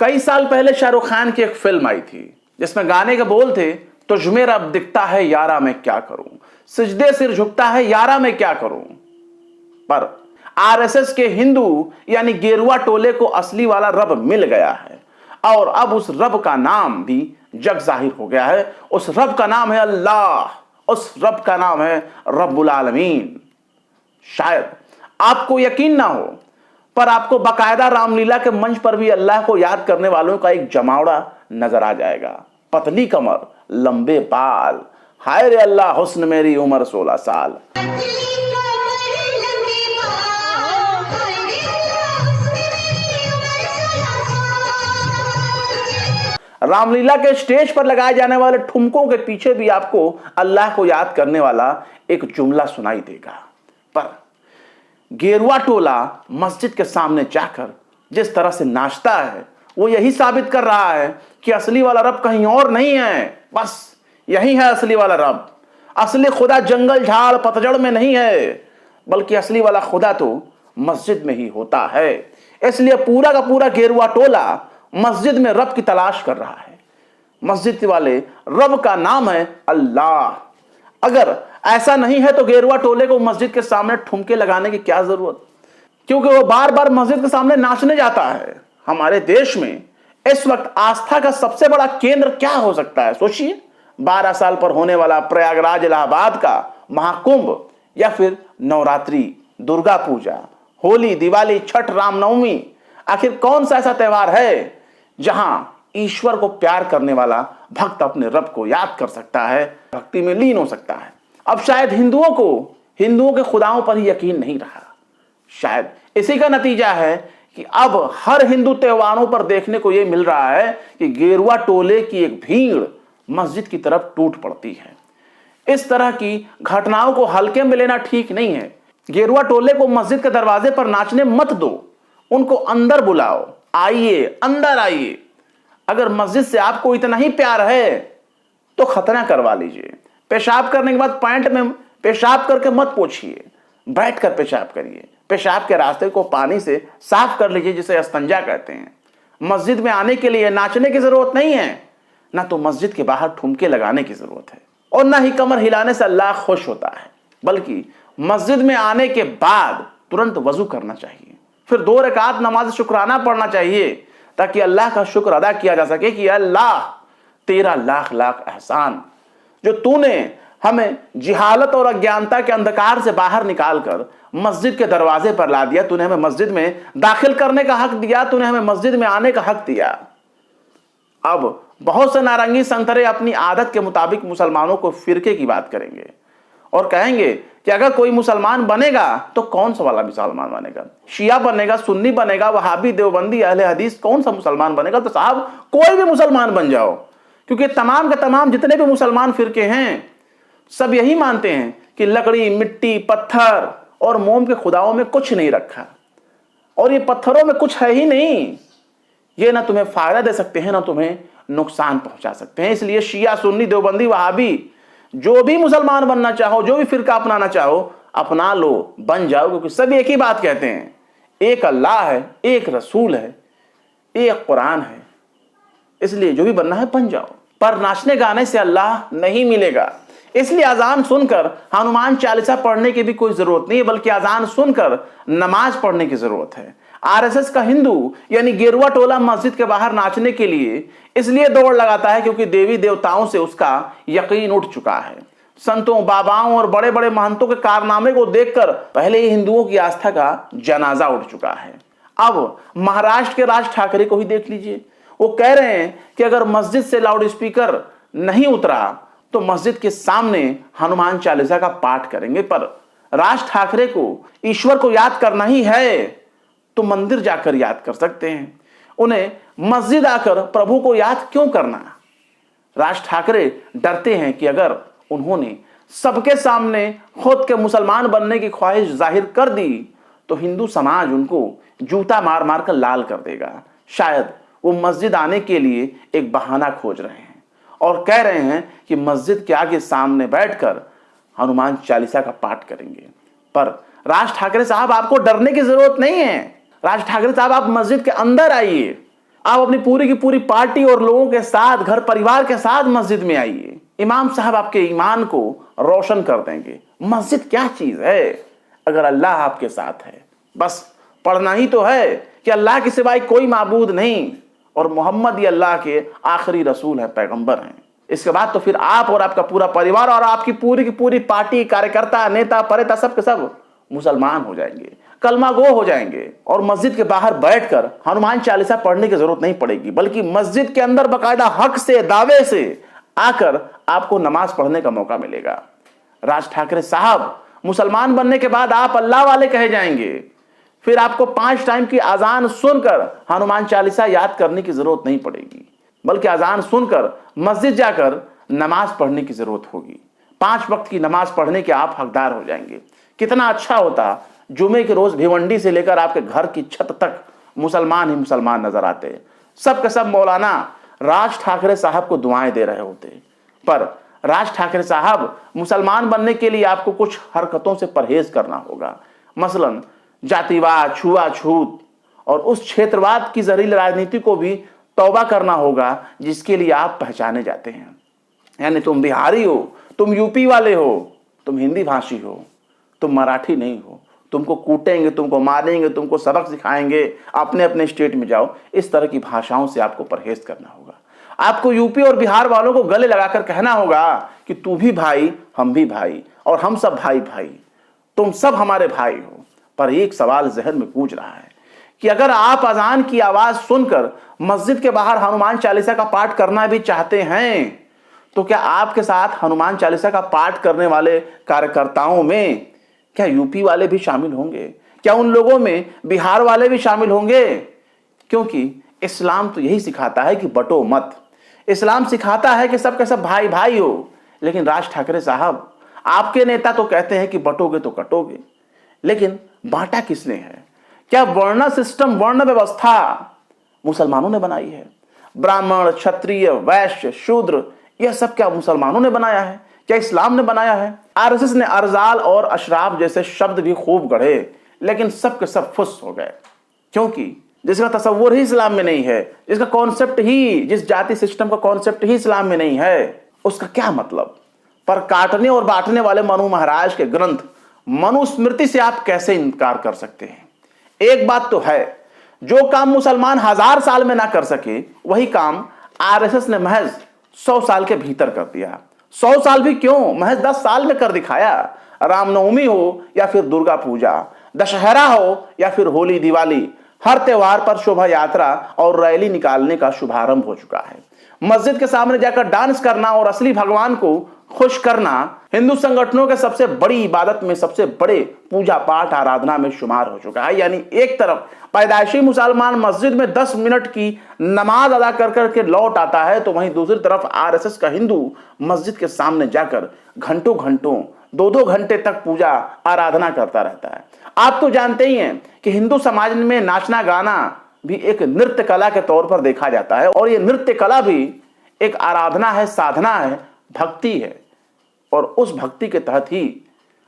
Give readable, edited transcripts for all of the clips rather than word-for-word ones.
कई साल पहले शाहरुख खान की एक फिल्म आई थी जिसमें गाने के बोल थे, तुझमें रब दिखता है यारा मैं क्या करूं, सिजदे सिर झुकता है यारा मैं क्या करूं। पर आरएसएस के हिंदू यानी गेरुआ टोले को असली वाला रब मिल गया है और अब उस रब का नाम भी जग जाहिर हो गया है। उस रब का नाम है अल्लाह, उस रब का नाम है रब्बुल आलमीन। शायद आपको यकीन ना हो, पर आपको बाकायदा रामलीला के मंच पर भी अल्लाह को याद करने वालों का एक जमावड़ा नजर आ जाएगा। पतली कमर, लंबे बाल, हाय रे अल्लाह हुस्न मेरी उम्र 16 साल। रामलीला के स्टेज पर लगाए जाने वाले ठुमकों के पीछे भी आपको अल्लाह को याद करने वाला एक जुमला सुनाई देगा। पर गेरुआ टोला मस्जिद के सामने जाकर जिस तरह से नाचता है, वो यही साबित कर रहा है कि असली वाला रब कहीं और नहीं है, बस यही है असली वाला रब। असली खुदा जंगल झाड़ पतझड़ में नहीं है, बल्कि असली वाला खुदा तो मस्जिद में ही होता है। इसलिए पूरा का पूरा गेरुआ टोला मस्जिद में रब की तलाश कर रहा है। मस्जिद वाले रब का नाम है अल्लाह। अगर ऐसा नहीं है तो गेरुआ टोले को मस्जिद के सामने ठुमके लगाने की क्या जरूरत, क्योंकि वो बार बार मस्जिद के सामने नाचने जाता है। हमारे देश में इस वक्त आस्था का सबसे बड़ा केंद्र क्या हो सकता है? सोचिए, 12 साल पर होने वाला प्रयागराज इलाहाबाद का महाकुंभ, या फिर नवरात्रि, दुर्गा पूजा, होली, दिवाली, छठ, रामनवमी। आखिर कौन सा ऐसा त्योहार है जहां ईश्वर को प्यार करने वाला भक्त अपने रब को याद कर सकता है, भक्ति में लीन हो सकता है? अब शायद हिंदुओं के खुदाओं पर ही यकीन नहीं रहा। शायद इसी का नतीजा है कि अब हर हिंदू त्योहारों पर देखने को यह मिल रहा है कि गेरुआ टोले की एक भीड़ मस्जिद की तरफ टूट पड़ती है। इस तरह की घटनाओं को हल्के में लेना ठीक नहीं है। गेरुआ टोले को मस्जिद के दरवाजे पर नाचने मत दो, उनको अंदर बुलाओ, आइए, अंदर आइए। अगर मस्जिद से आपको इतना ही प्यार है तो खतना करवा लीजिए। पेशाब करने के बाद पैंट में पेशाब करके मत पोछिए, बैठकर पेशाब करिए। पेशाब के रास्ते को पानी से साफ कर लीजिए, जिसे अस्तंजा कहते हैं। मस्जिद में आने के लिए नाचने की जरूरत नहीं है, ना तो मस्जिद के बाहर ठुमके लगाने की जरूरत है, और ना ही कमर हिलाने से अल्लाह खुश होता है। बल्कि मस्जिद में आने के बाद तुरंत वजू करना चाहिए, फिर 2 रकात नमाज शुक्राना पढ़ना चाहिए, ताकि अल्लाह का शुक्र अदा किया जा सके कि अल्लाह तेरा लाख लाख एहसान, जो तूने हमें जिहालत और अज्ञानता के अंधकार से बाहर निकालकर मस्जिद के दरवाजे पर ला दिया। तूने हमें मस्जिद में दाखिल करने का हक दिया, तूने हमें मस्जिद में आने का हक दिया। अब बहुत से नारंगी संतरे अपनी आदत के मुताबिक मुसलमानों को फिरके की बात करेंगे और कहेंगे कि अगर कोई मुसलमान बनेगा तो कौन सा वाला मुसलमान बनेगा? शिया बनेगा, सुन्नी बनेगा, वहाबी, देवबंदी, अहले हदीस, कौन सा मुसलमान बनेगा? तो साहब कोई भी मुसलमान बन जाओ, क्योंकि तमाम के तमाम जितने भी मुसलमान फिरके हैं सब यही मानते हैं कि लकड़ी, मिट्टी, पत्थर और मोम के खुदाओं में कुछ नहीं रखा, और ये पत्थरों में कुछ है ही नहीं। ये ना तुम्हें फायदा दे सकते हैं, ना तुम्हें नुकसान पहुंचा सकते हैं। इसलिए शिया, सुन्नी, देवबंदी, वहाबी, जो भी मुसलमान बनना चाहो, जो भी फिरका अपनाना चाहो, अपना लो, बन जाओ, क्योंकि सब एक ही बात कहते हैं, एक अल्लाह है, एक रसूल है, एक कुरान है। इसलिए जो भी बनना है बन जाओ, पर नाचने गाने से अल्लाह नहीं मिलेगा। इसलिए अजान सुनकर हनुमान चालीसा पढ़ने की भी कोई जरूरत नहीं है, बल्कि अजान सुनकर नमाज पढ़ने की जरूरत है। आरएसएस का हिंदू यानी गेरुआ टोला मस्जिद के बाहर नाचने के लिए इसलिए दौड़ लगाता है क्योंकि देवी देवताओं से उसका यकीन उठ चुका है। संतों, बाबाओं और बड़े बड़े महंतों के कारनामे को देखकर पहले ही हिंदुओं की आस्था का जनाजा उठ चुका है। अब महाराष्ट्र के राज ठाकरे को ही देख लीजिए, वो कह रहे हैं कि अगर मस्जिद से लाउड स्पीकर नहीं उतरा तो मस्जिद के सामने हनुमान चालीसा का पाठ करेंगे। पर राज ठाकरे को ईश्वर को याद करना ही है तो मंदिर जाकर याद कर सकते हैं, उन्हें मस्जिद आकर प्रभु को याद क्यों करना? राज ठाकरे डरते हैं कि अगर उन्होंने सबके सामने खुद के मुसलमान बनने की ख्वाहिश जाहिर कर दी तो हिंदू समाज उनको जूता मार मार कर लाल कर देगा। शायद वो मस्जिद आने के लिए एक बहाना खोज रहे हैं और कह रहे हैं कि मस्जिद के आगे सामने बैठकर हनुमान चालीसा का पाठ करेंगे। पर राज ठाकरे साहब, आपको डरने की जरूरत नहीं है। राज ठाकरे साहब, आप मस्जिद के अंदर आइए, आप अपनी पूरी की पूरी पार्टी और लोगों के साथ, घर परिवार के साथ मस्जिद में आइए। इमाम साहब आपके ईमान को रोशन कर देंगे। मस्जिद क्या चीज है अगर अल्लाह आपके साथ है। बस पढ़ना ही तो है कि अल्लाह के सिवाय कोई माबूद नहीं और मोहम्मद ही अल्लाह के आखिरी रसूल है, पैगंबर हैं। इसके बाद तो फिर आप और आपका पूरा परिवार और आपकी पूरी की पूरी पार्टी, कार्यकर्ता, नेता, परेता सब के सब मुसलमान हो जाएंगे, कलमा गो हो जाएंगे। और मस्जिद के बाहर बैठकर हनुमान चालीसा पढ़ने की जरूरत नहीं पड़ेगी, बल्कि मस्जिद के अंदर बाकायदा हक से, दावे से आकर आपको नमाज पढ़ने का मौका मिलेगा। राज ठाकरे साहब, मुसलमान बनने के बाद आप अल्लाह वाले कहे जाएंगे। फिर आपको 5 टाइम की अजान सुनकर हनुमान चालीसा याद करने की जरूरत नहीं पड़ेगी, बल्कि अजान सुनकर मस्जिद जाकर नमाज पढ़ने की जरूरत होगी। 5 वक्त की नमाज पढ़ने के आप हकदार हो जाएंगे। कितना अच्छा होता जुमे के रोज भिवंडी से लेकर आपके घर की छत तक मुसलमान ही मुसलमान नजर आते, सब के सब मौलाना राज ठाकरे साहब को दुआएं दे रहे होते। पर राज ठाकरे साहब, मुसलमान बनने के लिए आपको कुछ हरकतों से परहेज करना होगा। मसलन जातिवाद, छुआछूत और उस क्षेत्रवाद की जहरीली राजनीति को भी तौबा करना होगा जिसके लिए आप पहचाने जाते हैं। यानी तुम बिहारी हो, तुम यूपी वाले हो, तुम हिंदी भाषी हो, तुम मराठी नहीं हो, तुमको कूटेंगे, तुमको मारेंगे, तुमको सबक सिखाएंगे, अपने अपने स्टेट में जाओ। इस तरह की भाषाओं से आपको परहेज करना होगा। आपको यूपी और बिहार वालों को गले लगाकर कहना होगा कि तू भी भाई, हम भी भाई, और हम सब भाई भाई, तुम सब हमारे भाई हो। पर एक सवाल जहन में गूंज रहा है कि अगर आप अजान की आवाज सुनकर मस्जिद के बाहर हनुमान चालीसा का पाठ करना भी चाहते हैं, तो क्या आपके साथ हनुमान चालीसा का पाठ करने वाले कार्यकर्ताओं में क्या यूपी वाले भी शामिल होंगे? क्या उन लोगों में बिहार वाले भी शामिल होंगे? क्योंकि इस्लाम तो यही सिखाता है कि बटो मत। इस्लाम सिखाता है कि सब के सब भाई भाई हो। लेकिन राज ठाकरे साहब, आपके नेता तो कहते हैं कि बटोगे तो कटोगे, लेकिन बांटा किसने है? क्या वर्ण सिस्टम, वर्ण व्यवस्था मुसलमानों ने बनाई है? ब्राह्मण, क्षत्रिय, वैश्य, शूद्र, यह सब क्या मुसलमानों ने बनाया है? क्या इस्लाम ने बनाया है? आरएसएस ने अरजाल और अशराफ जैसे शब्द भी खूब गढ़े, लेकिन सब के सब फुस हो गए। क्योंकि जिसका तसव्वुर ही इस्लाम में नहीं है, जिसका कॉन्सेप्ट ही, जिस जाति सिस्टम का कॉन्सेप्ट ही इस्लाम में नहीं है, उसका क्या मतलब? पर काटने और बांटने वाले मनु महाराज के ग्रंथ मनुस्मृति से आप कैसे इनकार कर सकते हैं? एक बात तो है, जो काम मुसलमान 1000 साल में ना कर सके, वही काम आरएसएस ने महज 100 साल के भीतर कर दिया। 100 साल भी क्यों, महज 10 साल में कर दिखाया। रामनवमी हो या फिर दुर्गा पूजा, दशहरा हो या फिर होली, दिवाली, हर त्योहार पर शोभा यात्रा और रैली निकालने का शुभारंभ हो चुका है। मस्जिद के सामने जाकर डांस करना और असली भगवान को खुश करना हिंदू संगठनों के सबसे बड़ी इबादत में, सबसे बड़े पूजा पाठ आराधना में शुमार हो चुका है। यानी एक तरफ पैदाइशी मुसलमान मस्जिद में 10 मिनट की नमाज अदा कर करके लौट आता है, तो वहीं दूसरी तरफ आरएसएस का हिंदू मस्जिद के सामने जाकर घंटों घंटों, 2-2 घंटे तक पूजा आराधना करता रहता है। आप तो जानते ही हैं कि हिंदू समाज में नाचना गाना भी एक नृत्य कला के तौर पर देखा जाता है, और यह नृत्य कला भी एक आराधना है, साधना है, भक्ति है। और उस भक्ति के तहत ही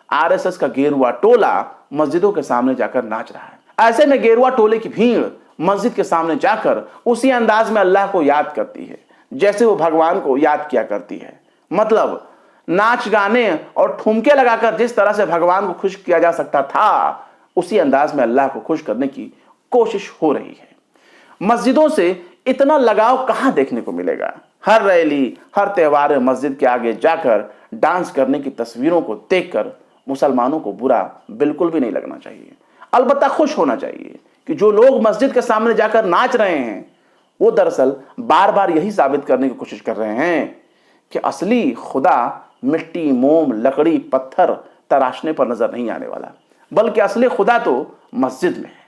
आरएसएस का गेरुआ टोला मस्जिदों के सामने जाकर नाच रहा है। ऐसे में गेरुआ टोले की भीड़ मस्जिद के सामने जाकर उसी अंदाज में अल्लाह को याद करती है जैसे वो भगवान को याद किया करती है। मतलब नाच गाने और ठुमके लगाकर जिस तरह से भगवान को खुश किया जा सकता था, उसी अंदाज में अल्लाह को खुश करने की कोशिश हो रही है। मस्जिदों से इतना लगाव कहां देखने को मिलेगा? हर रैली, हर त्योहार में मस्जिद के आगे जाकर डांस करने की तस्वीरों को देखकर मुसलमानों को बुरा बिल्कुल भी नहीं लगना चाहिए। अलबत्ता खुश होना चाहिए कि जो लोग मस्जिद के सामने जाकर नाच रहे हैं, वो दरअसल बार बार यही साबित करने की कोशिश कर रहे हैं कि असली खुदा मिट्टी, मोम, लकड़ी, पत्थर तराशने पर नजर नहीं आने वाला, बल्कि असली खुदा तो मस्जिद में है,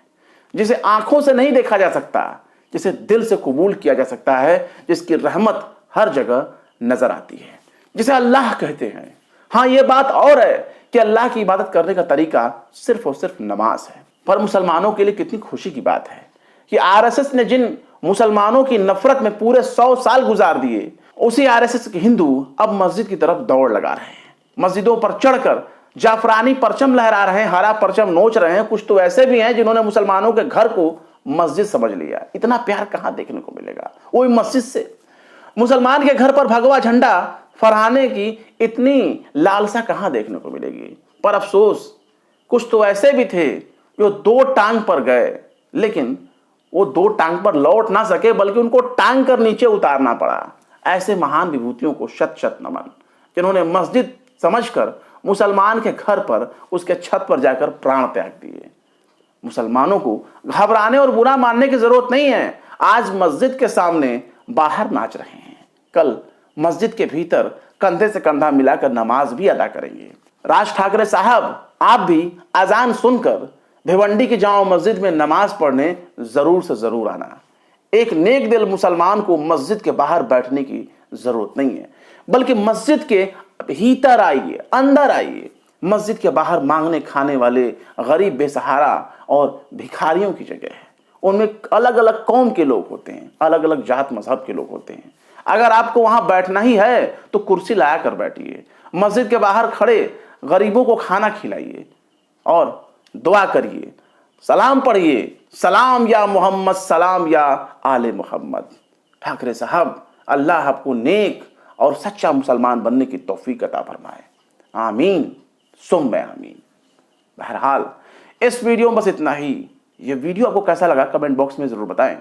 जिसे आंखों से नहीं देखा जा सकता, जिसे दिल से कबूल किया जा सकता है, जिसकी रहमत हर जगह नजर आती है, जिसे अल्लाह कहते हैं। हाँ, यह बात और है कि अल्लाह की इबादत करने का तरीका सिर्फ और सिर्फ नमाज है। पर मुसलमानों के लिए कितनी खुशी की बात है कि आरएसएस ने जिन मुसलमानों की नफरत में पूरे 100 साल गुजार दिए, उसी आरएसएस के हिंदू अब मस्जिद की तरफ दौड़ लगा रहे हैं। मस्जिदों पर चढ़कर जाफरानी परचम लहरा रहे हैं, हरा परचम नोच रहे हैं। कुछ तो ऐसे भी हैं जिन्होंने मुसलमानों के घर को मस्जिद समझ लिया। इतना प्यार कहां देखने को मिलेगा, वो भी मस्जिद से। मुसलमान के घर पर भगवा झंडा फहराने की इतनी लालसा कहां देखने को मिलेगी। पर अफसोस कुछ तो ऐसे भी थे जो 2 टांग पर गए, लेकिन वो 2 टांग पर लौट ना सके, बल्कि उनको टांग कर नीचे उतारना पड़ा। ऐसे महान विभूतियों को शत शत नमन, जिन्होंने मस्जिद समझकर मुसलमान के घर पर, उसके छत पर जाकर प्राण त्याग दिए। मुसलमानों को घबराने और बुरा मानने की जरूरत नहीं है। आज मस्जिद के सामने बाहर नाच रहे हैं, कल मस्जिद के भीतर कंधे से कंधा मिलाकर नमाज भी अदा करेंगे। राज ठाकरे साहब, आप भी अजान सुनकर भिवंडी की जामा मस्जिद में नमाज पढ़ने जरूर से जरूर आना। एक नेक दिल मुसलमान को मस्जिद के बाहर बैठने की जरूरत नहीं है, बल्कि मस्जिद के भीतर आइए, अंदर आइए। मस्जिद के बाहर मांगने खाने वाले गरीब, बेसहारा और भिखारियों की जगह है। उनमें अलग अलग कौम के लोग होते हैं, अलग अलग जात मजहब के लोग होते हैं। अगर आपको वहां बैठना ही है तो कुर्सी लाया कर बैठिए। मस्जिद के बाहर खड़े गरीबों को खाना खिलाइए और दुआ करिए, सलाम पढ़िए, सलाम या मोहम्मद, सलाम या आले मोहम्मद। ठाकरे साहब, अल्लाह आपको नेक और सच्चा मुसलमान बनने की तौफीक अता फरमाए। आमीन सुम्मे आमीन। बहरहाल इस वीडियो में बस इतना ही। ये वीडियो आपको कैसा लगा कमेंट बॉक्स में जरूर बताएं।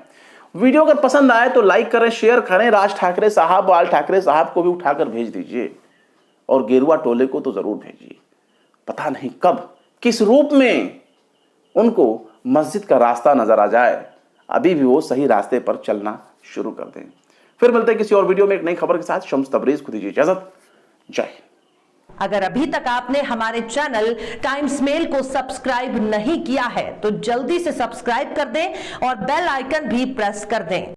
वीडियो अगर पसंद आए तो लाइक करें, शेयर करें। राज ठाकरे साहब, बाल ठाकरे साहब को भी उठाकर भेज दीजिए और गेरुआ टोले को तो जरूर भेजिए। पता नहीं कब किस रूप में उनको मस्जिद का रास्ता नजर आ जाए, अभी भी वो सही रास्ते पर चलना शुरू कर दें। फिर मिलते हैं किसी और वीडियो में एक नई खबर के साथ। शम्स तबरेज को दीजिए इजाजत। जय हिंद। अगर अभी तक आपने हमारे चैनल टाइम्स मेल को सब्सक्राइब नहीं किया है तो जल्दी से सब्सक्राइब कर दें और बेल आइकन भी प्रेस कर दें।